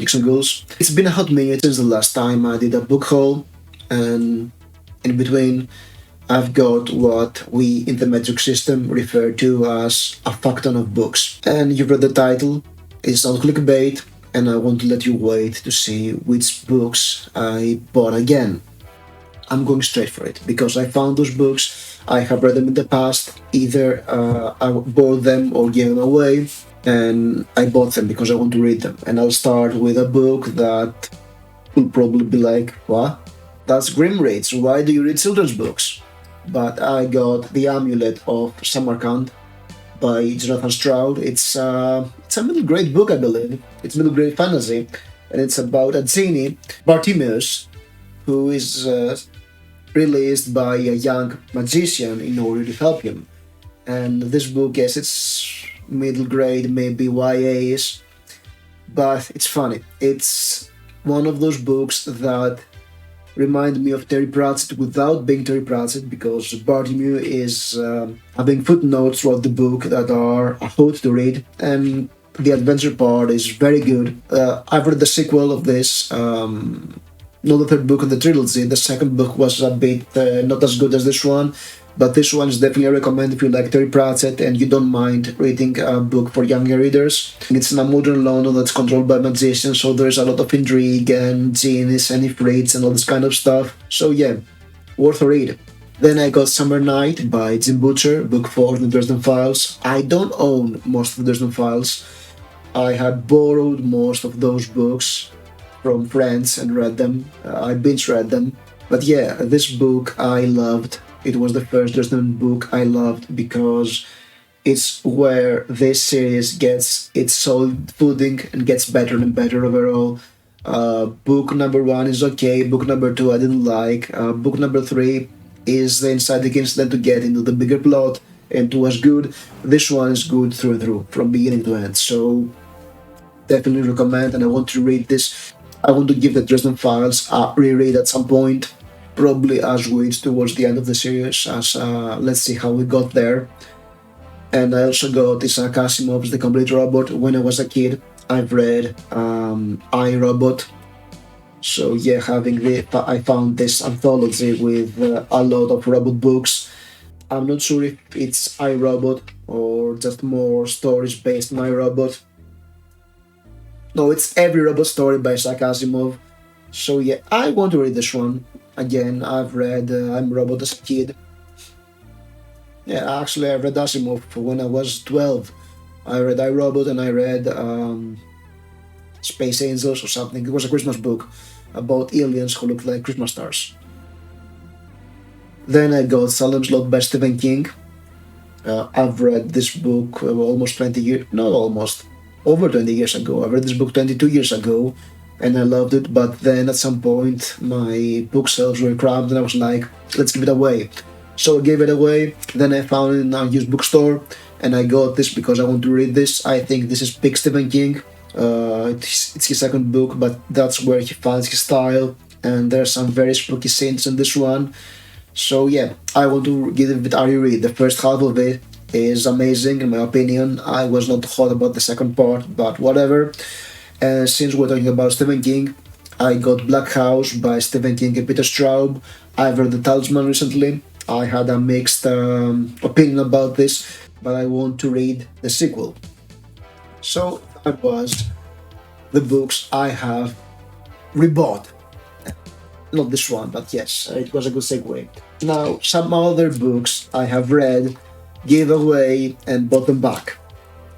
politics and goals. It's been a hot minute since the last time I did a book haul, and in between, I've got what we in the metric system refer to as a fuck ton of books. And you've read the title, it's not clickbait, and I want to let you wait to see which books I bought again. I'm going straight for it because I found those books. I have read them in the past. Either I bought them or gave them away, and I bought them because I want to read them. And I'll start with a book that will probably be like, what? That's Grim Reads. Why do you read children's books? But I got The Amulet of Samarkand by Jonathan Stroud. It's a middle grade book, I believe. It's middle grade fantasy, and it's about a genie, Bartimeus, who is released by a young magician in order to help him. And this book, yes, it's middle grade, maybe YA-ish, but it's funny. It's one of those books that remind me of Terry Pratchett without being Terry Pratchett, because Bartimeus is having footnotes throughout the book that are a hoot to read, and the adventure part is very good. I've read the sequel of this, not the third book in the trilogy. The second book was a bit not as good as this one, but this one is definitely a recommend if you like Terry Pratchett and you don't mind reading a book for younger readers. It's in a modern London that's controlled by magicians, so there's a lot of intrigue and genies and ifrits and all this kind of stuff. So yeah, worth a read. Then I got Summer Night by Jim Butcher, book 4 of the Dresden Files. I don't own most of the Dresden Files. I had borrowed most of those books from friends and read them. I binge read them. But yeah, this book I loved. It was the first Dresden book I loved because it's where this series gets its solid footing and gets better and better overall. Book number 1 is okay. Book number 2 I didn't like. Book number 3 is the inciting incident to get into the bigger plot, and 2 was good. This one is good through and through, from beginning to end. So definitely recommend, and I want to read this. I want to give the Dresden Files a reread at some point, probably as we reach towards the end of the series, as let's see how we got there. And I also got Isaac Asimov's The Complete Robot. When I was a kid, I've read I, Robot. So yeah, I found this anthology with a lot of robot books. I'm not sure if it's I, Robot or just more stories based on I, Robot. No, it's Every Robot Story by Isaac Asimov. So yeah, I want to read this one. Again, I've read I'm Robot as a kid. Yeah, actually I read Asimov when I was 12. I read I, Robot and I read Space Angels or something. It was a Christmas book about aliens who looked like Christmas stars. Then I got Salem's Lot by Stephen King. I've read this book almost 20 years, not almost, over 20 years ago. I read this book 22 years ago and I loved it, but then at some point my bookshelves were cramped and I was like, let's give it away. So I gave it away, then I found it in a used bookstore and I got this because I want to read this. I think this is peak Stephen King. It's his second book, but that's where he finds his style, and there's some very spooky scenes in this one. So yeah, I want to give it a reread. The first half of it is amazing in my opinion. I was not hot about the second part, but whatever. And since we're talking about Stephen King, I got Black House by Stephen King and Peter Straub. I've read The Talisman recently. I had a mixed opinion about this, but I want to read the sequel. So that was the books I have rebought. Not this one, but yes, it was a good segue. Now, some other books I have read, gave away, and bought them back.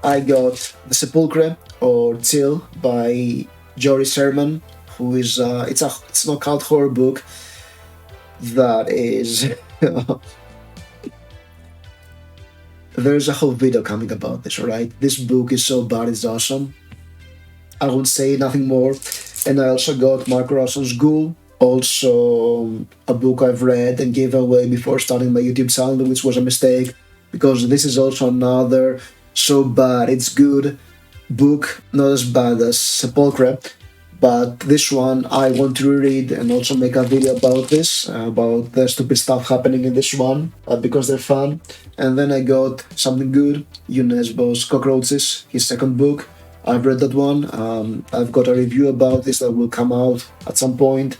I got The Sepulchre, or Chill, by Jory Sherman, who is, it's an occult horror book that is... There's a whole video coming about this, right? This book is so bad, it's awesome. I won't say nothing more. And I also got Mark Rosson's Ghoul, also a book I've read and gave away before starting my YouTube channel, which was a mistake, because this is also another so bad it's good book, not as bad as Sepulchre, but this one I want to reread and also make a video about this, about the stupid stuff happening in this one, because they're fun. And then I got something good, Unesbo's Cockroaches, his second book. I've read that one. I've got a review about this that will come out at some point,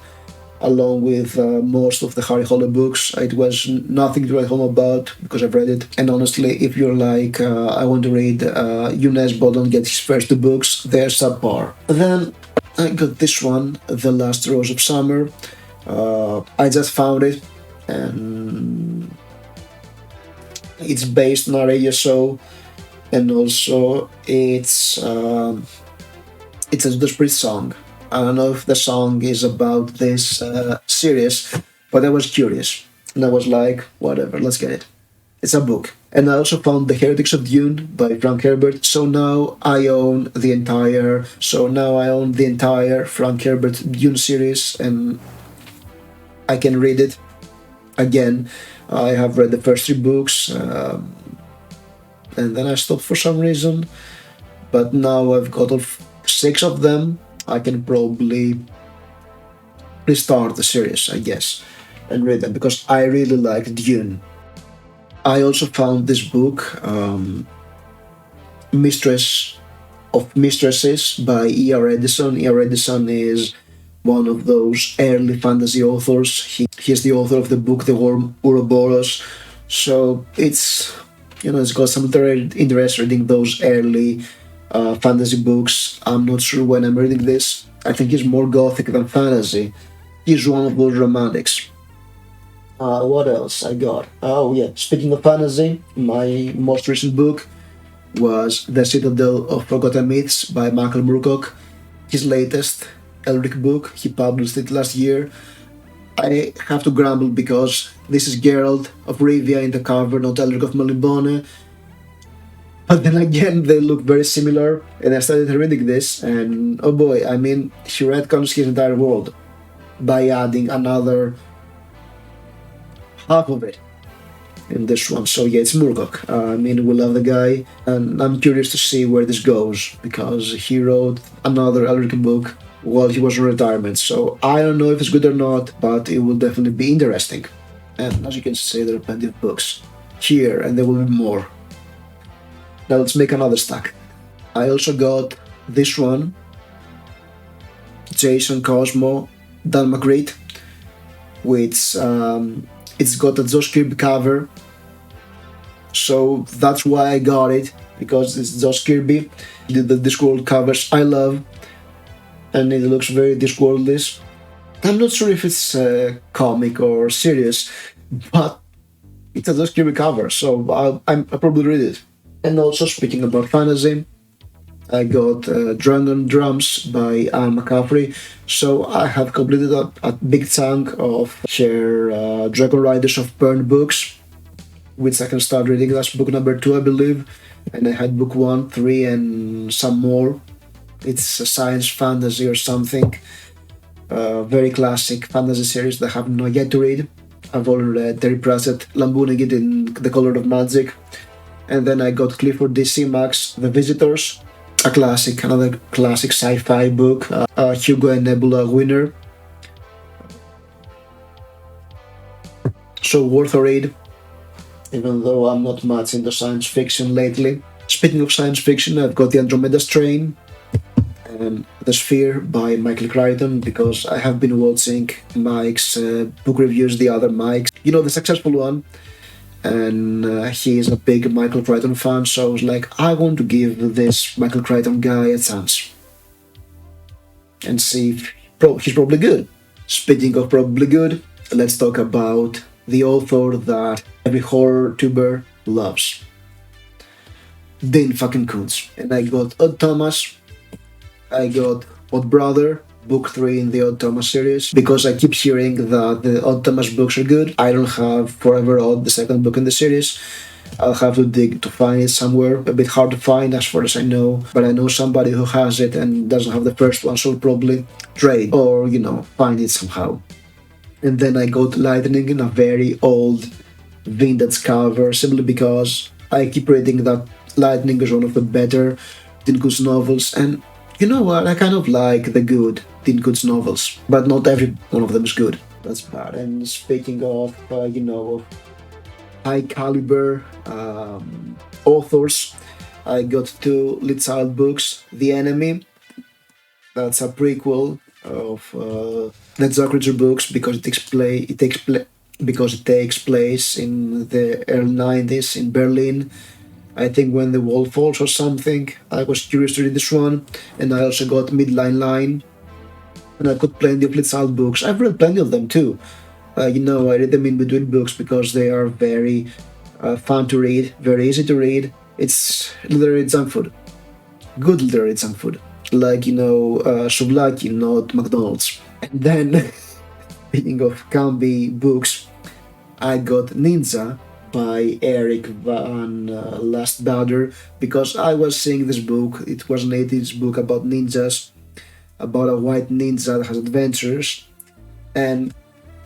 along with most of the Harry Hole books. It was nothing to write home about because I've read it. And honestly, if you're like, I want to read Younes Bodon get his first two books, they're subpar. Then I got this one, The Last Rose of Summer. I just found it, and it's based on a radio show, and also it's a Judas Priest song. I don't know if the song is about this series, but I was curious. And I was like, whatever, let's get it. It's a book. And I also found The Heretics of Dune by Frank Herbert. So now I own the entire Frank Herbert Dune series, and I can read it again. I have read the first three books, and then I stopped for some reason. But now I've got all six of them. I can probably restart the series, I guess, and read them because I really like Dune. I also found this book, Mistress of Mistresses by E.R. Edison. E.R. Edison is one of those early fantasy authors. He's the author of the book The Worm Ouroboros. So it's got some interest reading those early fantasy books. I'm not sure when I'm reading this. I think he's more gothic than fantasy. He's one of those romantics. What else I got? Oh yeah, speaking of fantasy, my most recent book was The Citadel of Forgotten Myths by Michael Moorcock. His latest Elric book. He published it last year. I have to grumble because this is Geralt of Rivia in the cover, not Elric of Melibone. But then again, they look very similar, and I started reading this, and oh boy, I mean, he retcons his entire world by adding another half of it in this one. So yeah, it's Moorcock. I mean, we love the guy, and I'm curious to see where this goes because he wrote another Elric book while he was in retirement. So I don't know if it's good or not, but it will definitely be interesting. And as you can see, there are plenty of books here, and there will be more. Now let's make another stack. I also got this one, Jason Cosmo, Dan McCreed, which it's got a Josh Kirby cover. So that's why I got it, because it's Josh Kirby. He did the Discworld covers I love, and it looks very Discworld-ish. I'm not sure if it's comic or serious, but it's a Josh Kirby cover, so I'll probably read it. And also, speaking about fantasy, I got Dragon Drums by Anne McCaffrey. So I have completed a big chunk of her Dragon Riders of Pern books, which I can start reading. That's book number 2, I believe. And I had book 1, 3, and some more. It's a science fantasy or something. Very classic fantasy series that I have not yet to read. I've already read Terry Pratchett, Lambunigid in The Color of Magic. And then I got Clifford D.C. Max, The Visitors, another classic sci-fi book, Hugo and Nebula winner. So worth a read, even though I'm not much into science fiction lately. Speaking of science fiction, I've got The Andromeda Strain and The Sphere by Michael Crichton, because I have been watching Mike's book reviews, the other Mike's, the successful one. And he is a big Michael Crichton fan, so I was like, I want to give this Michael Crichton guy a chance and see if he's probably good. Speaking of probably good, let's talk about the author that every horror tuber loves, Dean fucking Koontz. And I got Odd Thomas, I got Odd Brother, book 3 in the Odd Thomas series, because I keep hearing that the Odd Thomas books are good. I don't have Forever Odd, the second book in the series. I'll have to dig to find it somewhere. A bit hard to find as far as I know, but I know somebody who has it and doesn't have the first one, so I'll probably trade or, find it somehow. And then I got Lightning in a very old vintage cover, simply because I keep reading that Lightning is one of the better Dean Koontz novels, and you know what? I kind of like the good Dean Koontz novels, but not every one of them is good. That's bad. And speaking of, high caliber authors, I got two Lit Child books. The Enemy, that's a prequel of the Jack Reacher books because it takes place in the early 90s in Berlin. I think when the wall falls or something. I was curious to read this one, and I also got Midline Line, and I got plenty of Lit Child books. I've read plenty of them too. I read them in between books because they are very fun to read, very easy to read. It's literary junk food, good literary junk food, like souvlaki, not McDonald's. And then, speaking of Camby books, I got Ninja by Eric Van Lastbader because I was seeing this book. It was an 80s book about ninjas, about a white ninja that has adventures, and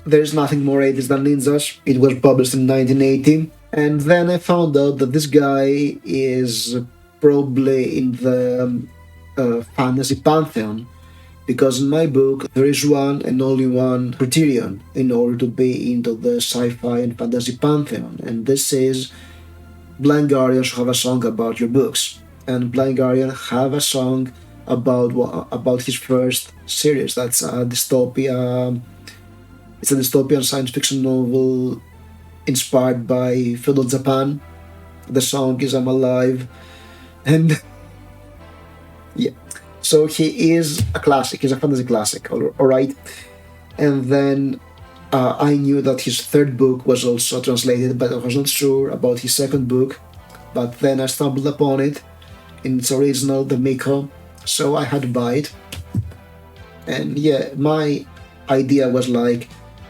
there's nothing more 80s than ninjas. It was published in 1980, and then I found out that this guy is probably in the fantasy pantheon because in my book there is one and only one criterion in order to be into the sci-fi and fantasy pantheon, and this is Blind Guardian should have a song about your books, and Blind Guardian have a song about his first series. That's a dystopia. It's a dystopian science fiction novel inspired by feudal Japan. The song is "I'm Alive," and yeah. So he is a classic. He's a fantasy classic. All right. And then I knew that his third book was also translated, but I was not sure about his second book. But then I stumbled upon it in its original, the Miko. So I had to buy it. And yeah, my idea was like,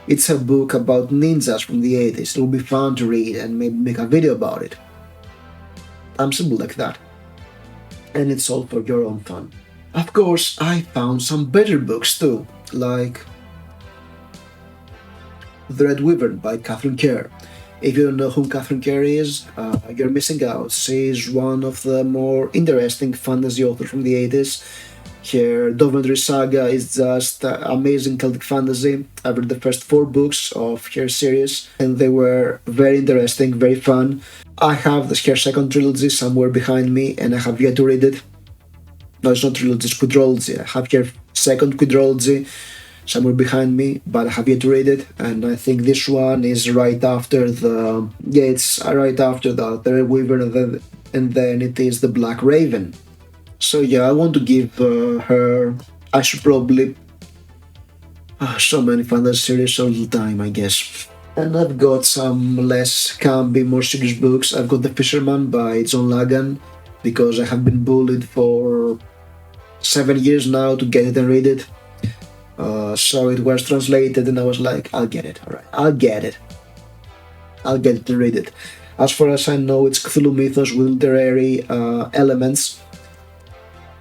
it's a book about ninjas from the 80s. It will be fun to read and maybe make a video about it. I'm simple like that. And it's all for your own fun. Of course, I found some better books too, like The Red Wyvern by Catherine Kerr. If you don't know who Catherine Kerr is, you're missing out. She is one of the more interesting fantasy authors from the 80s. Her Doventry Saga is just amazing Celtic fantasy. I read the first four books of her series, and they were very interesting, very fun. I have her second trilogy somewhere behind me, and I have yet to read it. No, it's not trilogy, it's quadrilogy. I have her second quadrilogy somewhere behind me, but I have yet to read it, and I think this one is right after it's right after the Red Weaver, and then it is the Black Raven. So yeah, I want to give her. I should probably so many fantasy series all the time, I guess. And I've got some less campy, more serious books. I've got The Fisherman by John Lagan because I have been bullied for 7 years now to get it and read it. So it was translated, and I was like, I'll get it. All right, I'll get it. I'll get it and read it. As far as I know, it's Cthulhu mythos with literary elements.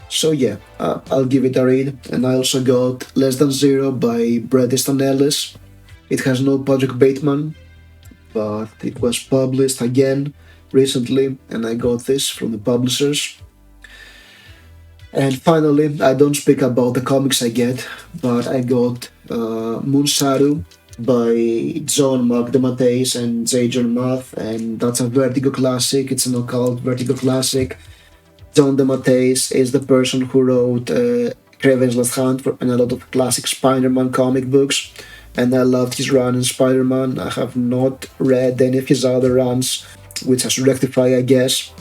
So yeah, I'll give it a read. And I also got Less Than Zero by Bret Easton Ellis. It has no Patrick Bateman, but it was published again recently, and I got this from the publishers. And finally, I don't speak about the comics I get, but I got Moonsaru by John Mark DeMatteis and J. John Math, and that's a Vertigo classic. It's an occult Vertigo classic. John DeMatteis is the person who wrote Kraven's Last Hunt and a lot of classic Spider-Man comic books, and I loved his run in Spider-Man. I have not read any of his other runs, which I should rectify, I guess.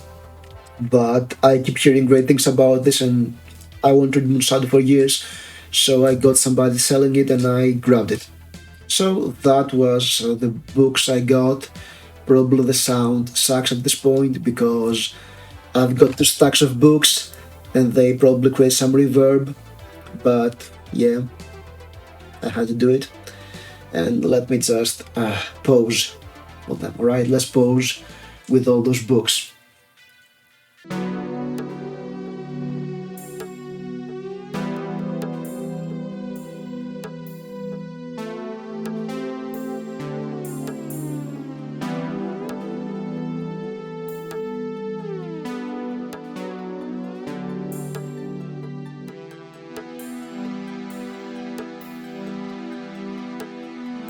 But I keep hearing great things about this, and I wanted Moonsaru for years, so I got somebody selling it and I grabbed it. So that was the books I got. Probably the sound sucks at this point because I've got two stacks of books and they probably create some reverb, but yeah, I had to do it. And let me just pause for them. Alright, let's pause with all those books.